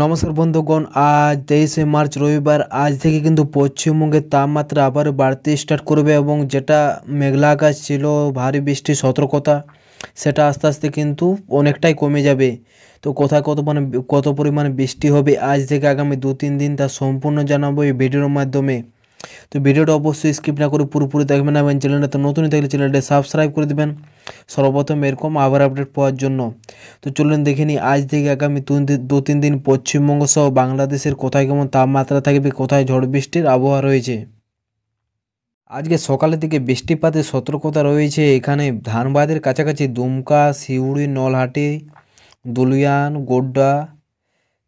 নমস্কার বন্ধুগণ, আজ 23শে মার্চ রবিবার। আজ থেকে কিন্তু পশ্চিমবঙ্গের তাপমাত্রা আবার বাড়তে স্টার্ট করবে এবং যেটা মেঘলা আকাশ ছিল, ভারী বৃষ্টির সতর্কতা, সেটা আস্তে আস্তে কিন্তু অনেকটাই কমে যাবে। তো কোথায় কত পরিমাণে বৃষ্টি হবে আজ থেকে আগামী 2-3 দিন তা সম্পূর্ণ জানাবো এই ভিডিওর মাধ্যমে। তো ভিডিওটা অবশ্যই স্কিপ না করে পুরোপুরি দেখবেন এবং চ্যানেলটা নতুন থাকলে চ্যানেলটা সাবস্ক্রাইব করে দেবেন সর্বপ্রথম এরকম আবার আপডেট পাওয়ার জন্য। তো চলুন দেখে নিই আজ থেকে আগামী 2-3 দিন পশ্চিমবঙ্গ সহ বাংলাদেশের কোথায় কেমন তাপমাত্রা থাকবে, কোথায় ঝড় বৃষ্টির আবহাওয়া রয়েছে। আজকে সকালের দিকে বৃষ্টিপাতের সতর্কতা রয়েছে এখানে ধানবাদের কাছাকাছি দুমকা, সিউড়ি, নলহাটি, দুলিয়ান, গোড্ডা,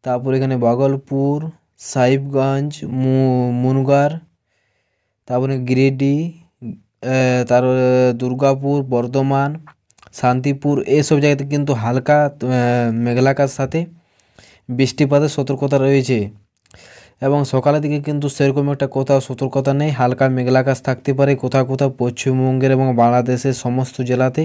তারপর এখানে বাগলপুর, সাহিবগঞ্জ, মুনগার, তারপরে গিরিডি, তার দুর্গাপুর, বর্ধমান, শান্তিপুর, এইসব জায়গাতে কিন্তু হালকা মেঘলাকার সাথে বৃষ্টিপাতের সতর্কতা রয়েছে। এবং সকালের দিকে কিন্তু সেরকম একটা কোথাও সতর্কতা নেই, হালকা মেঘলাকাশ থাকতে পারে কোথাও কোথাও পশ্চিমবঙ্গের এবং বাংলাদেশের সমস্ত জেলাতে।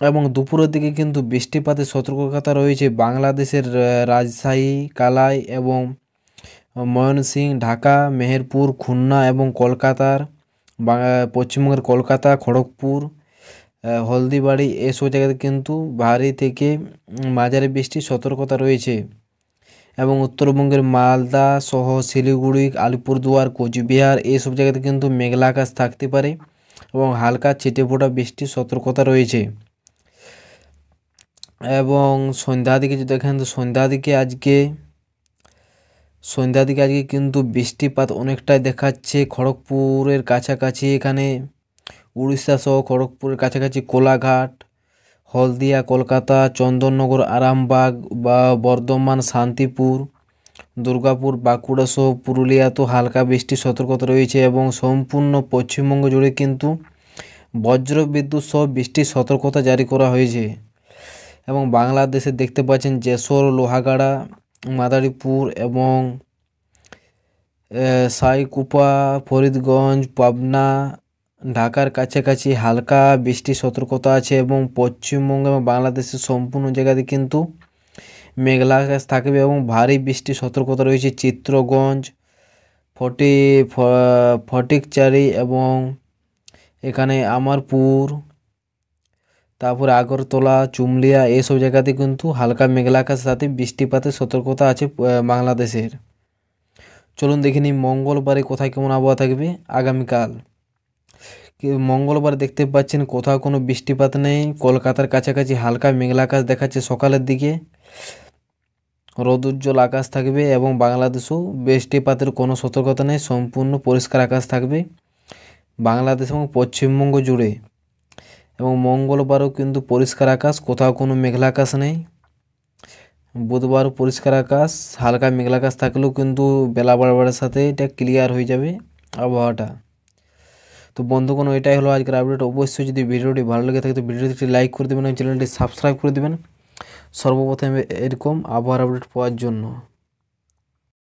এবং দুপুরের দিকে কিন্তু বৃষ্টিপাতের সতর্কতা রয়েছে বাংলাদেশের রাজশাহী, কালাই এবং ময়মনসিংহ, ঢাকা, মেহেরপুর, খুলনা এবং কলকাতার পশ্চিমবঙ্গের কলকাতা, খড়গপুর, হলদিবাড়ি, এসব জায়গাতে কিন্তু ভারী থেকে মাঝারি বৃষ্টির সতর্কতা রয়েছে। এবং উত্তরবঙ্গের মালদা সহ শিলিগুড়ি, আলিপুরদুয়ার, কোচবিহার, এইসব জায়গাতে কিন্তু মেঘলা আকাশ থাকতে পারে এবং হালকা ছিটেফোঁটা বৃষ্টির সতর্কতা রয়েছে। এবং সন্ধ্যার দিকে যদি দেখেন তো সন্ধ্যার দিকে আজকে কিন্তু বৃষ্টিপাত অনেকটাই দেখাচ্ছে খড়গপুরের কাছাকাছি, এখানে উড়িষ্যা সহ খড়গপুরের কাছাকাছি কোলাঘাট, হলদিয়া, কলকাতা, চন্দননগর, আরামবাগ বা বর্ধমান, শান্তিপুর, দুর্গাপুর, বাঁকুড়া সহ পুরুলিয়া তো হালকা বৃষ্টির সতর্কতা রয়েছে। এবং সম্পূর্ণ পশ্চিমবঙ্গ জুড়ে কিন্তু বজ্র বিদ্যুৎ সহ বৃষ্টির সতর্কতা জারি করা হয়েছে। এবং বাংলাদেশে দেখতে পাচ্ছেন যশোর, লোহাগাড়া, মাদারীপুর এবং সাইকুপা, ফরিদগঞ্জ, পাবনা, ঢাকার কাছাকাছি হালকা বৃষ্টির সতর্কতা আছে। এবং পশ্চিমবঙ্গ এবং বাংলাদেশের সম্পূর্ণ জায়গাতে কিন্তু মেঘলা আকাশ থাকবে এবং ভারী বৃষ্টির সতর্কতা রয়েছে চিত্রগঞ্জ, ফটিকচারি এবং এখানে আমারপুর, তারপরে আগরতলা, চুমলিয়া, এইসব জায়গাতে কিন্তু হালকা মেঘলা আকাশের সাথে বৃষ্টিপাতের সতর্কতা আছে বাংলাদেশের। চলুন দেখে নিই মঙ্গলবারে কোথায় কেমন আবহাওয়া থাকবে আগামীকাল। মঙ্গলবার দেখতে পাচ্ছেন কোথাও কোনো বৃষ্টিপাত নেই, কলকাতার কাছাকাছি হালকা মেঘলা আকাশ দেখাচ্ছে সকালের দিকে, রোদুজ্জ্বল আকাশ থাকবে এবং বাংলাদেশেও বৃষ্টিপাতের কোনো সতর্কতা নেই, সম্পূর্ণ পরিষ্কার আকাশ থাকবে বাংলাদেশ এবং পশ্চিমবঙ্গ জুড়ে। এবং মঙ্গলবারও কিন্তু পরিষ্কার আকাশ, কোথাও কোনো মেঘলা আকাশ নেই। বুধবারও পরিষ্কার আকাশ, হালকা মেঘলা আকাশ থাকলেও কিন্তু বেলা বাড়ার সাথে এটা ক্লিয়ার হয়ে যাবে আবহাওয়াটা। তো বন্ধুগণ, এটাই হলো আজকের আপডেট। অবশ্যই যদি ভিডিওটি ভালো লেগে থাকে তো ভিডিওটি একটি লাইক করে দেবেন এবং চ্যানেলটি সাবস্ক্রাইব করে দেবেন সর্বপ্রথম এরকম আবহাওয়ার আপডেট পাওয়ার জন্য।